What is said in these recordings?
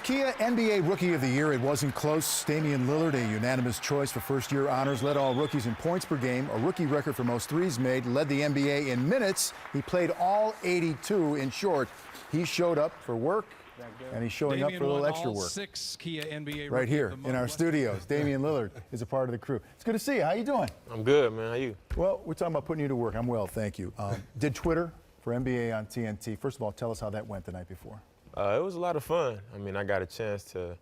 Kia NBA Rookie of the Year. It wasn't close. Damian Lillard, a unanimous choice for first-year honors, led all rookies in points per game, a rookie record for most threes made, led the NBA in minutes. He played all 82. In short, he showed up for work, and he's showing up for a little extra work. 6 Kia NBA right here in our studios. Damian Lillard is a part of the crew. It's good to see you. How you doing? I'm good, man. How you? Well, we're talking about putting you to work. I'm well, thank you. Did Twitter for NBA on TNT. First of all, tell us how that went the night before. It was a lot of fun. I mean, I got a chance to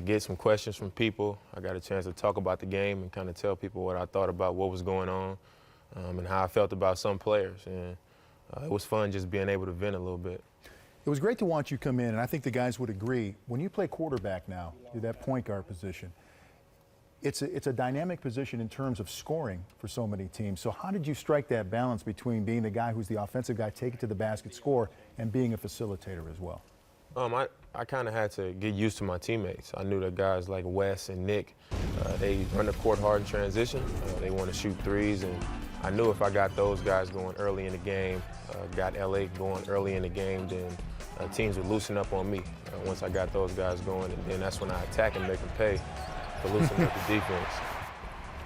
get some questions from people. I got a chance to talk about the game and kind of tell people what I thought about what was going on and how I felt about some players. And it was fun just being able to vent a little bit. It was great to watch you come in, and I think the guys would agree. When you play quarterback now, you're that point guard position, it's a dynamic position in terms of scoring for so many teams. So how did you strike that balance between being the guy who's the offensive guy, take it to the basket, score, and being a facilitator as well? I kind of had to get used to my teammates. I knew that guys like Wes and Nick, they run the court hard in transition. They want to shoot threes, and I knew if I got those guys going early in the game, got LA going early in the game, then teams would loosen up on me once I got those guys going, and then that's when I attack and make them pay for loosening up the defense.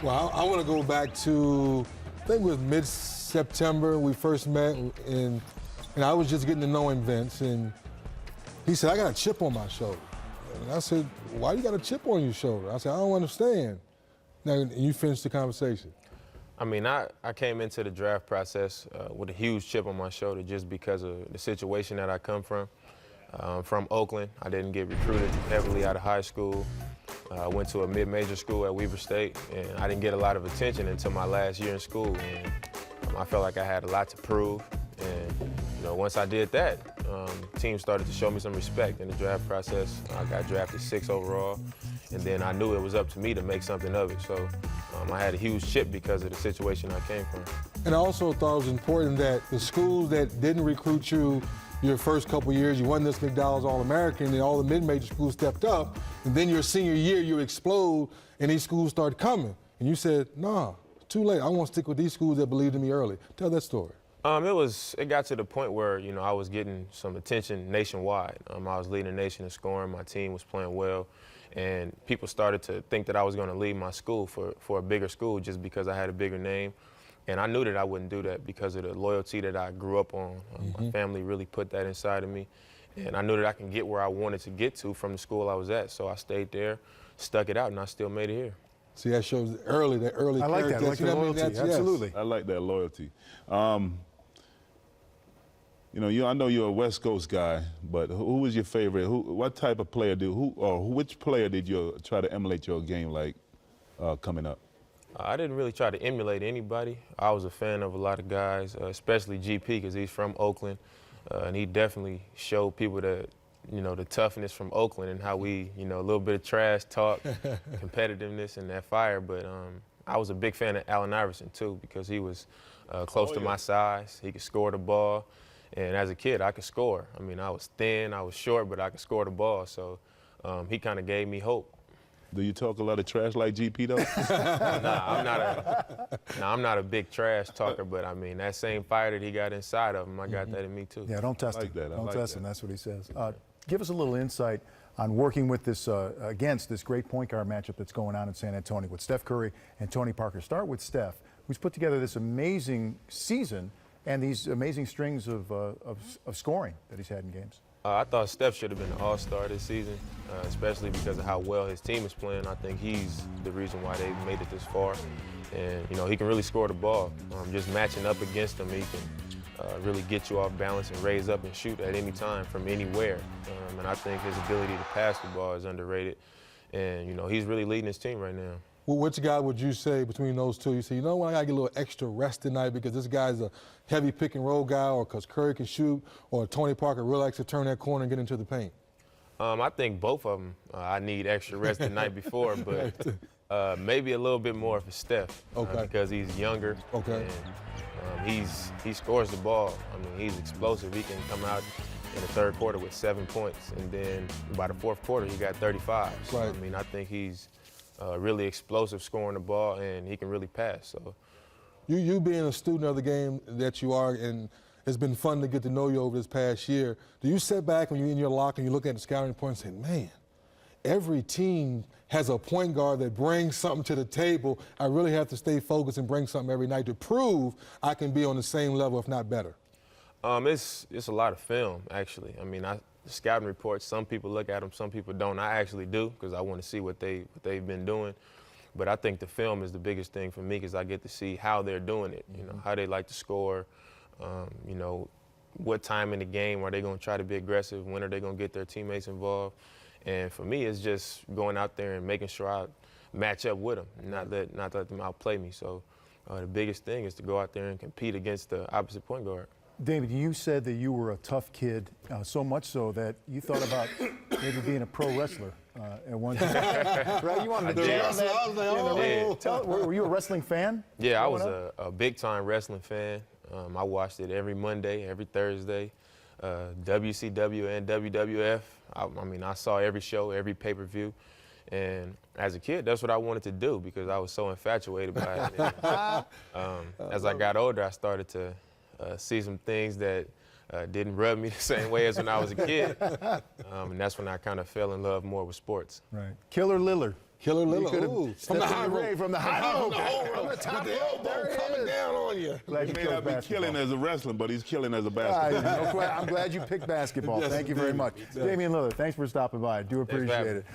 Well, I want to go back to, I think it was mid-September we first met, and I was just getting to know him, Vince, and he said, I got a chip on my shoulder. And I said, why you got a chip on your shoulder? I said, I don't understand. Now, and you finished the conversation. I mean, I came into the draft process with a huge chip on my shoulder just because of the situation that I come from. From Oakland, I didn't get recruited heavily out of high school. I went to a mid-major school at Weber State, and I didn't get a lot of attention until my last year in school. And I felt like I had a lot to prove. And once I did that, teams started to show me some respect in the draft process. I got drafted 6th overall, and then I knew it was up to me to make something of it. So I had a huge chip because of the situation I came from. And I also thought it was important that the schools that didn't recruit you your first couple years, you won this McDonald's All-American, and all the mid-major schools stepped up, and then your senior year, you explode, and these schools start coming. And you said, nah, too late. I want to stick with these schools that believed in me early. Tell that story. It got to the point where, I was getting some attention nationwide. I was leading the nation in scoring. My team was playing well. And people started to think that I was going to leave my school for a bigger school just because I had a bigger name. And I knew that I wouldn't do that because of the loyalty that I grew up on. My family really put that inside of me. And I knew that I can get where I wanted to get to from the school I was at. So I stayed there, stuck it out, and I still made it here. See, that shows that early I like that. I like the loyalty. Absolutely. Yes. I like that loyalty. I know you're a West Coast guy, but who was your favorite? What type of player which player did you try to emulate your game like coming up? I didn't really try to emulate anybody. I was a fan of a lot of guys, especially GP, because he's from Oakland, and he definitely showed people that, the toughness from Oakland and how we, a little bit of trash talk, competitiveness, and that fire. But I was a big fan of Allen Iverson too, because he was close to my size. He could score the ball. And as a kid, I could score. I mean, I was thin, I was short, but I could score the ball. So he kind of gave me hope. Do you talk a lot of trash like GP, though? I'm not a big trash talker, but, I mean, that same fire that he got inside of him, I got that in me, too. Yeah, don't test him. Don't test him. That's what he says. Give us a little insight on working with this against this great point guard matchup that's going on in San Antonio with Steph Curry and Tony Parker. Start with Steph, who's put together this amazing season and these amazing strings of scoring that he's had in games. I thought Steph should have been an all-star this season, especially because of how well his team is playing. I think he's the reason why they made it this far. And, he can really score the ball. Just matching up against him, he can really get you off balance and raise up and shoot at any time from anywhere. And I think his ability to pass the ball is underrated. And, he's really leading his team right now. Well, which guy would you say between those two? You say, I got to get a little extra rest tonight because this guy's a heavy pick and roll guy, or because Curry can shoot, or Tony Parker really likes to turn that corner and get into the paint? I think both of them I need extra rest the night before, but maybe a little bit more for Steph because he's younger. Okay. And he scores the ball. I mean, he's explosive. He can come out in the third quarter with 7 points, and then by the fourth quarter, he got 35. So, right. I mean, I think he's really explosive scoring the ball, and he can really pass. So, you being a student of the game that you are, and it's been fun to get to know you over this past year. Do you sit back when you're in your locker and you look at the scouting report and say, man, every team has a point guard that brings something to the table. I really have to stay focused and bring something every night to prove I can be on the same level, if not better? It's a lot of film, actually. I mean, the scouting reports, some people look at them, some people don't. I actually do because I want to see what they've been doing. But I think the film is the biggest thing for me because I get to see how they're doing it, you know, how they like to score, you know, what time in the game are they going to try to be aggressive, when are they going to get their teammates involved. And for me, it's just going out there and making sure I match up with them, not let them outplay me. So the biggest thing is to go out there and compete against the opposite point guard. David, you said that you were a tough kid, so much so that you thought about maybe being a pro wrestler at one time. Right? You wanted to channel that. Were you a wrestling fan? Yeah, I was a big-time wrestling fan. I watched it every Monday, every Thursday, WCW and WWF. I mean, I saw every show, every pay-per-view. And as a kid, that's what I wanted to do because I was so infatuated by it. As I got older, I started to see some things that didn't rub me the same way as when I was a kid. And that's when I kind of fell in love more with sports. Right. Killer Lillard. Killer Lillard. Ooh, From the high road. From the high road. From the top rope. Coming down on you. He may not be killing as a wrestler, but he's killing as a basketball. I'm glad you picked basketball. Thank you very much. Damian Lillard, thanks for stopping by. I do appreciate it.